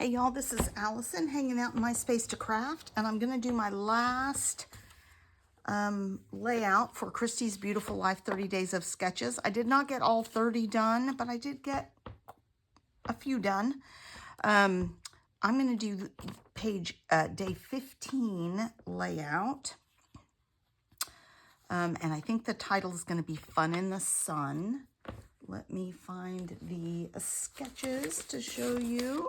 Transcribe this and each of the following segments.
Hey y'all, this is Allison hanging out in my space to craft, and I'm going to do my last layout for Christy's Beautiful Life 30 Days of Sketches. I did not get all 30 done, but I did get a few done. I'm going to do page day 15 layout, and I think the title is going to be Fun in the Sun. Let me find the sketches to show you.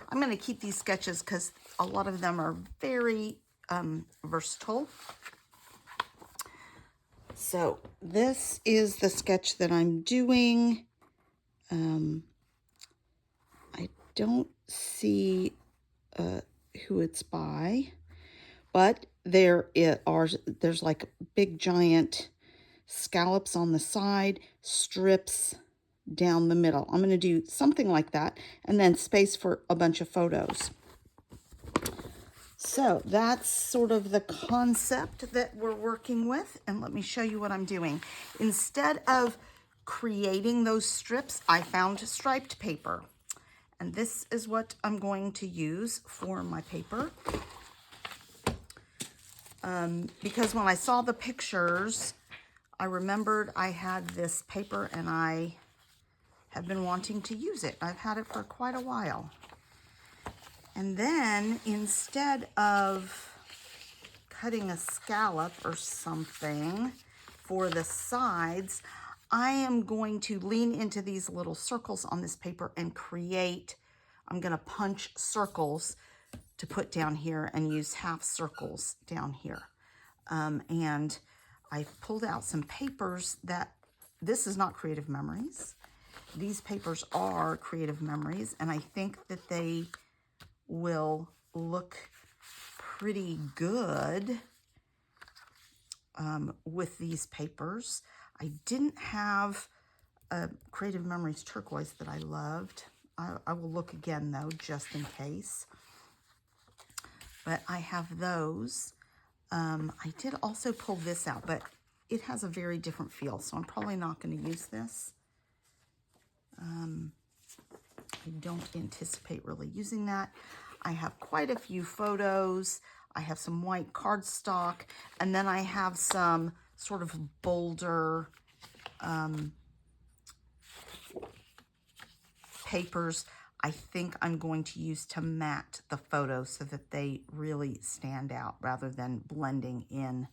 I'm going to keep these sketches because a lot of them are very versatile. So this is the sketch that I'm doing. I don't see who it's by, but there's like big giant scallops on the side, strips down the middle. I'm going to do something like that, and then space for a bunch of photos. So that's sort of the concept that we're working with, and let me show you what I'm doing. Instead of creating those strips, I found striped paper, and this is what I'm going to use for my paper. Because when I saw the pictures, I remembered I had this paper and I have been wanting to use it. I've had it for quite a while. And then instead of cutting a scallop or something for the sides, I am going to lean into these little circles on this paper and I'm going to punch circles to put down here and use half circles down here. And I pulled out some papers this is not Creative Memories. These papers are Creative Memories, and I think that they will look pretty good with these papers. I didn't have a Creative Memories turquoise that I loved. I will look again though, just in case. But I have those. I did also pull this out, but it has a very different feel, so I'm probably not going to use this. I don't anticipate really using that. I have quite a few photos. I have some white cardstock, and then I have some sort of bolder papers I think I'm going to use to matte the photos so that they really stand out rather than blending in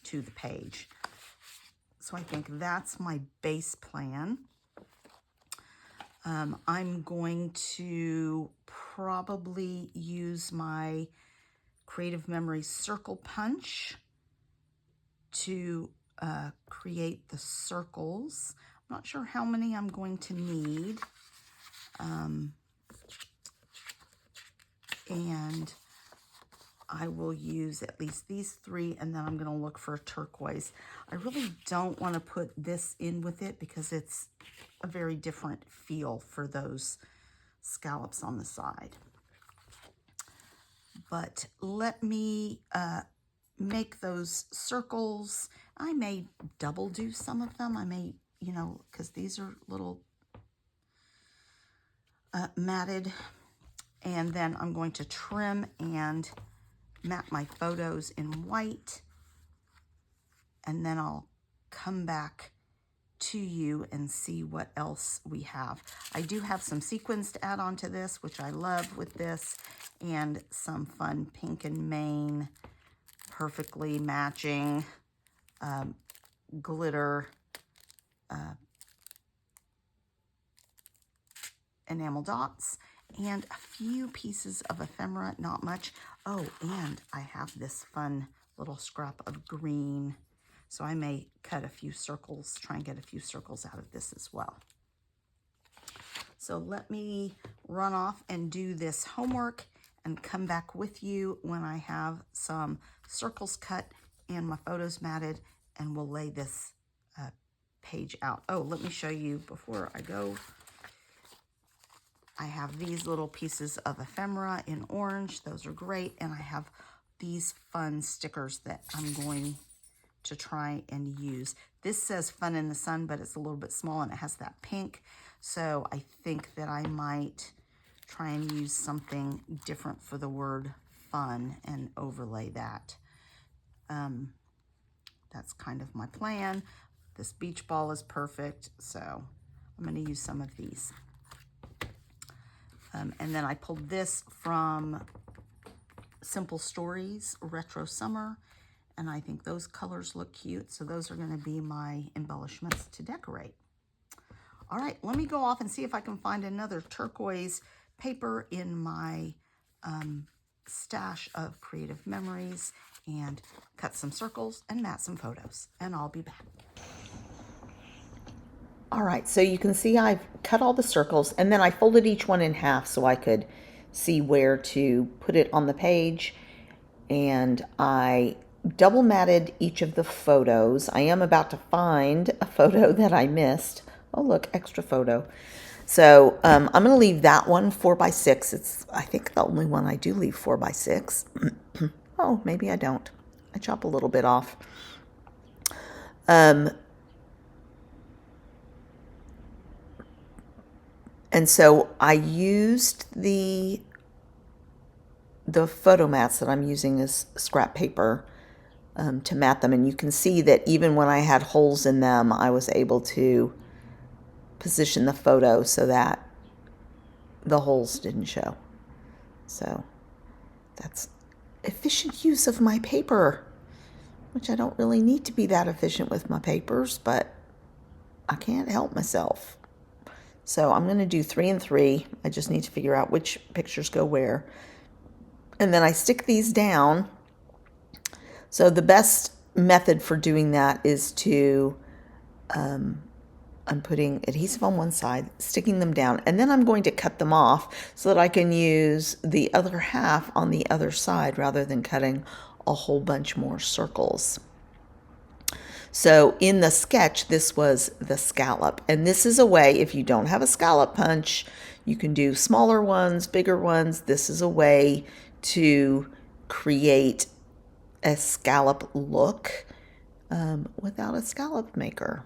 to the page. So I think that's my base plan. I'm going to probably use my Creative Memories circle punch to create the circles. I'm not sure how many I'm going to need. And I will use at least these 3, and then I'm going to look for a turquoise. I really don't want to put this in with it because it's a very different feel for those scallops on the side. But let me make those circles. I may double do some of them. I may, because these are little matted. And then I'm going to trim and matte my photos in white. And then I'll come back to you and see what else we have. I do have some sequins to add on to this, which I love with this, and some fun pink and mane, perfectly matching glitter enamel dots, and a few pieces of ephemera, not much. Oh, and I have this fun little scrap of green. So I may cut a few circles, try and get a few circles out of this as well. So let me run off and do this homework and come back with you when I have some circles cut and my photos matted, and we'll lay this page out. Oh, let me show you before I go. I have these little pieces of ephemera in orange. Those are great. And I have these fun stickers that I'm going to try and use. This says Fun in the Sun, but it's a little bit small and it has that pink. So I think that I might try and use something different for the word fun and overlay that. That's kind of my plan. This beach ball is perfect, so I'm going to use some of these. And then I pulled this from Simple Stories Retro Summer, and I think those colors look cute, so those are going to be my embellishments to decorate. All right, let me go off and see if I can find another turquoise paper in my stash of creative memories and cut some circles and mat some photos, and I'll be back. All right, so you can see I've cut all the circles, and then I folded each one in half so I could see where to put it on the page, and I double matted each of the photos. I am about to find a photo that I missed. Oh, look, extra photo. So I'm going to leave that one 4x6. It's, I think, the only one I do leave 4x6. Oh, maybe I don't. I chop a little bit off. And so I used the photo mats that I'm using as scrap paper to mat them. And you can see that even when I had holes in them, I was able to position the photo so that the holes didn't show. So that's efficient use of my paper, which I don't really need to be that efficient with my papers, but I can't help myself. So I'm going to do 3 and 3. I just need to figure out which pictures go where. And then I stick these down. So the best method for doing that is to I'm putting adhesive on one side, sticking them down, and then I'm going to cut them off so that I can use the other half on the other side rather than cutting a whole bunch more circles. So in the sketch, this was the scallop, and this is a way, if you don't have a scallop punch, you can do smaller ones, bigger ones. This is a way to create a scallop look without a scallop maker.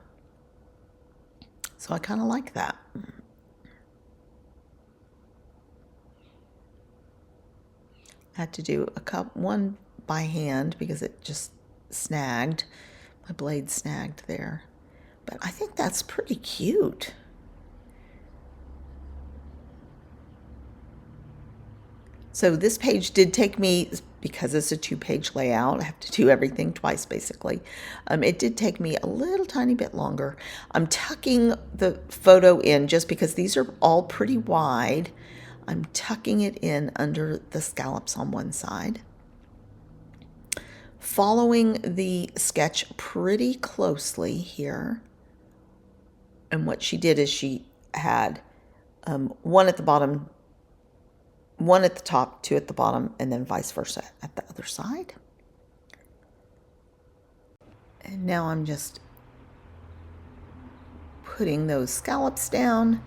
So I kind of like that. I had to do one by hand because it just snagged. My blade snagged there. But I think that's pretty cute. So this page did take me, because it's a 2-page layout, I have to do everything twice basically. It did take me a little tiny bit longer. I'm tucking the photo in just because these are all pretty wide. I'm tucking it in under the scallops on one side. Following the sketch pretty closely here. And what she did is she had one at the bottom, one at the top, 2 at the bottom, and then vice versa at the other side. And now I'm just putting those scallops down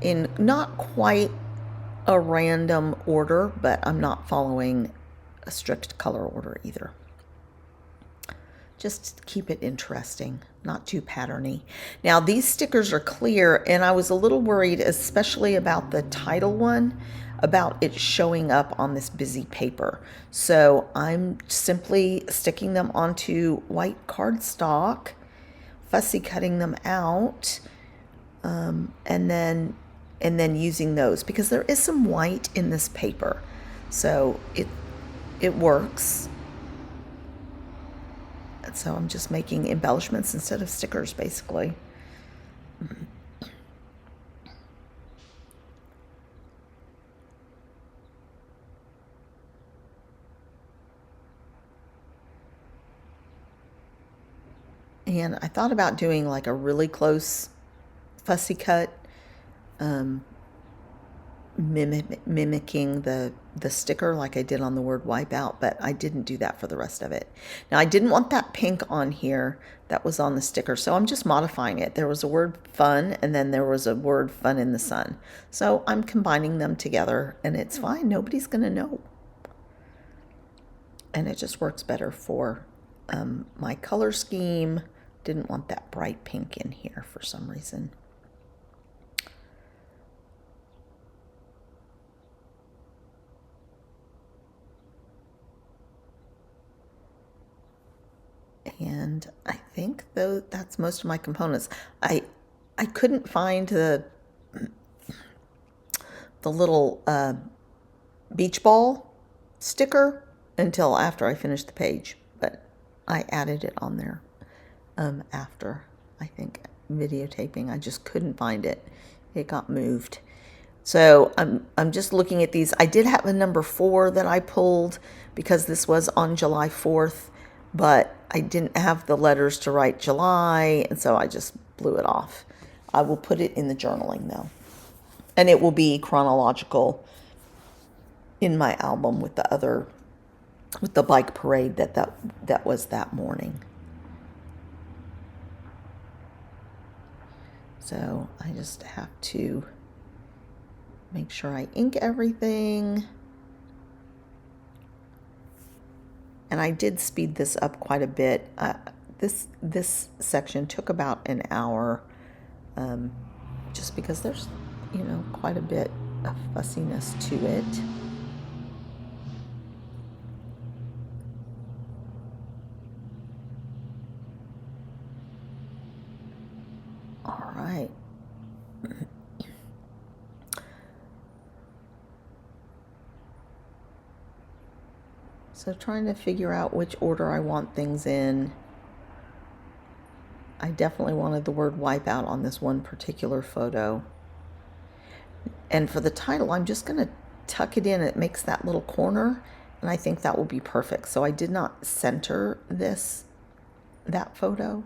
in not quite a random order, but I'm not following a strict color order either. Just to keep it interesting, not too patterny. Now these stickers are clear, and I was a little worried, especially about the title one, about it showing up on this busy paper. So I'm simply sticking them onto white cardstock, fussy cutting them out, and then using those because there is some white in this paper, so it works. So I'm just making embellishments instead of stickers, basically. And I thought about doing like a really close fussy cut, mimicking the sticker like I did on the word Wipeout, but I didn't do that for the rest of it. Now I didn't want that pink on here that was on the sticker, so I'm just modifying it. There was a word fun, and then there was a word fun in the sun. So I'm combining them together, and it's fine. Nobody's gonna know. And it just works better for my color scheme. Didn't want that bright pink in here for some reason. And I think though that's most of my components. I couldn't find the little beach ball sticker until after I finished the page, but I added it on there after, I think, videotaping. I just couldn't find it. It got moved. So I'm just looking at these. I did have a number 4 that I pulled because this was on July 4th, but I didn't have the letters to write July, and so I just blew it off. I will put it in the journaling though, and it will be chronological in my album with the other, with the bike parade that was that morning. So I just have to make sure I ink everything. And I did speed this up quite a bit. This section took about an hour, just because there's, quite a bit of fussiness to it. All right. So trying to figure out which order I want things in. I definitely wanted the word wipeout on this one particular photo. And for the title, I'm just going to tuck it in. It makes that little corner, and I think that will be perfect. So I did not center that photo.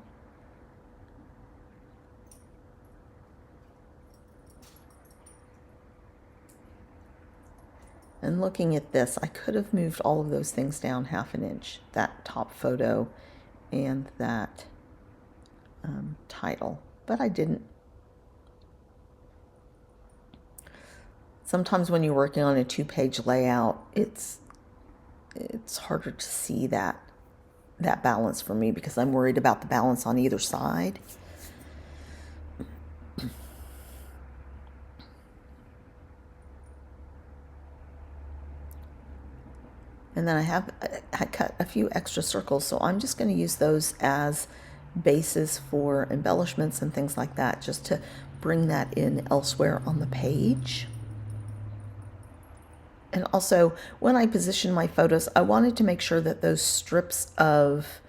And looking at this, I could have moved all of those things down 1/2 inch, that top photo and that title, but I didn't. Sometimes when you're working on a 2-page layout, it's harder to see that balance for me because I'm worried about the balance on either side. And then I cut a few extra circles, so I'm just going to use those as bases for embellishments and things like that, just to bring that in elsewhere on the page. And also, when I position my photos, I wanted to make sure that those strips of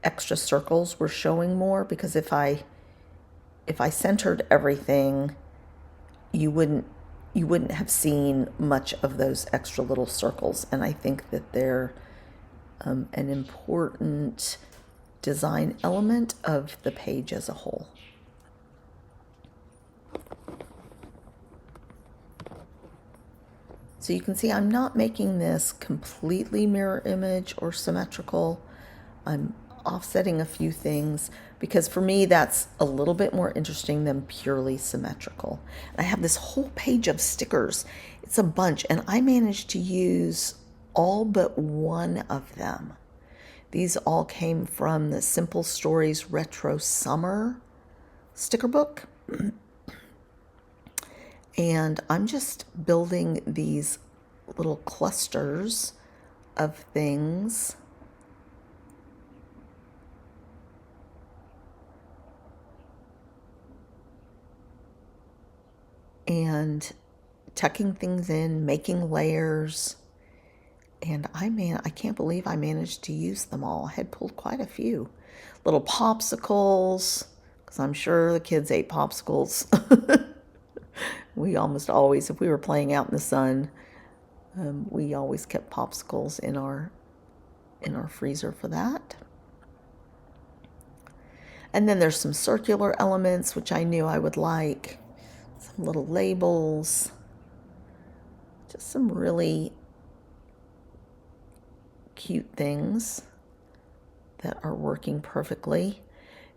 extra circles were showing more, because if I centered everything, you wouldn't have seen much of those extra little circles. And I think that they're an important design element of the page as a whole. So you can see I'm not making this completely mirror image or symmetrical. I'm offsetting a few things because for me that's a little bit more interesting than purely symmetrical. I have this whole page of stickers. It's a bunch, and I managed to use all but one of them. These all came from the Simple Stories Retro Summer sticker book. And I'm just building these little clusters of things. And tucking things in, making layers. And I can't believe I managed to use them all. I had pulled quite a few. Little popsicles, because I'm sure the kids ate popsicles. We almost always, if we were playing out in the sun, we always kept popsicles in our freezer for that. And then there's some circular elements, which I knew I would like. Some little labels. Just some really cute things that are working perfectly.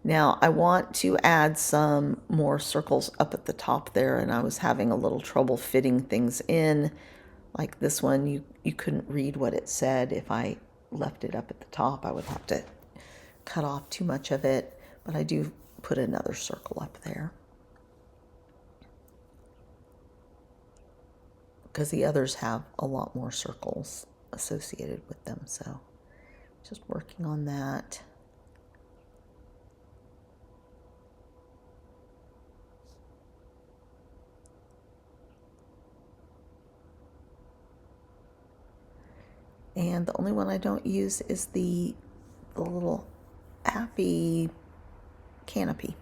Now I want to add some more circles up at the top there, and I was having a little trouble fitting things in. Like this one, you couldn't read what it said. If I left it up at the top, I would have to cut off too much of it, but I do put another circle up there, because the others have a lot more circles associated with them. So just working on that. And the only one I don't use is the little happy canopy.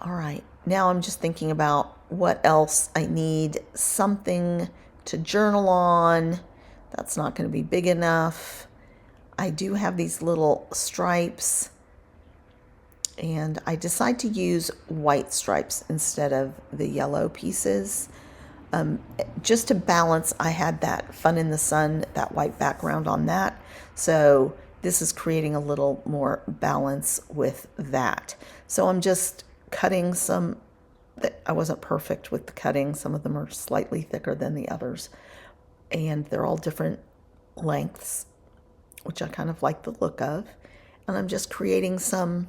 All right, now I'm just thinking about what else I need. Something to journal on. That's not going to be big enough. I do have these little stripes, and I decide to use white stripes instead of the yellow pieces. Just to balance, I had that Fun in the Sun, that white background on that. So this is creating a little more balance with that. So I'm just cutting some. I wasn't perfect with the cutting. Some of them are slightly thicker than the others. And they're all different lengths, which I kind of like the look of. And I'm just creating some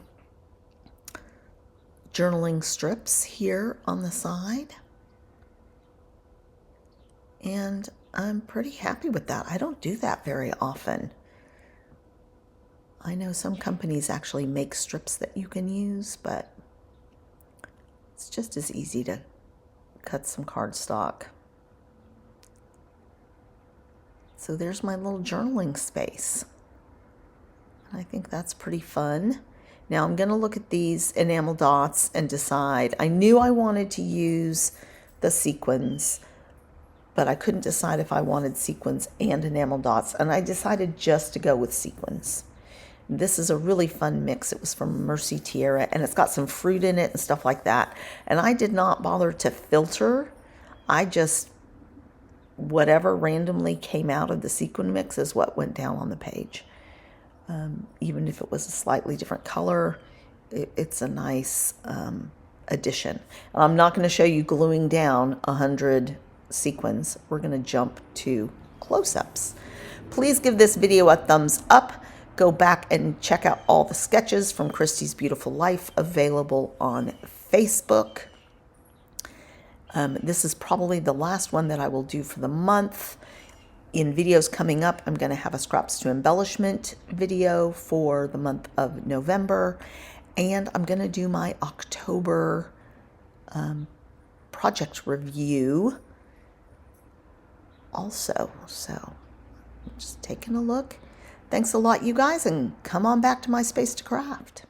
journaling strips here on the side. And I'm pretty happy with that. I don't do that very often. I know some companies actually make strips that you can use, but it's just as easy to cut some cardstock. So there's my little journaling space. I think that's pretty fun. Now I'm going to look at these enamel dots and decide. I knew I wanted to use the sequins, but I couldn't decide if I wanted sequins and enamel dots, and I decided just to go with sequins. This is a really fun mix. It was from Mercy Tierra, and it's got some fruit in it and stuff like that. And I did not bother to filter. I just, whatever randomly came out of the sequin mix is what went down on the page. Even if it was a slightly different color, it's a nice addition. And I'm not going to show you gluing down 100 sequins. We're going to jump to close-ups. Please give this video a thumbs up. Go back and check out all the sketches from Christy's Beautiful Life available on Facebook. This is probably the last one that I will do for the month. In videos coming up, I'm going to have a Scraps to Embellishment video for the month of November. And I'm going to do my October project review also. So just taking a look. Thanks a lot, you guys, and come on back to my space to craft.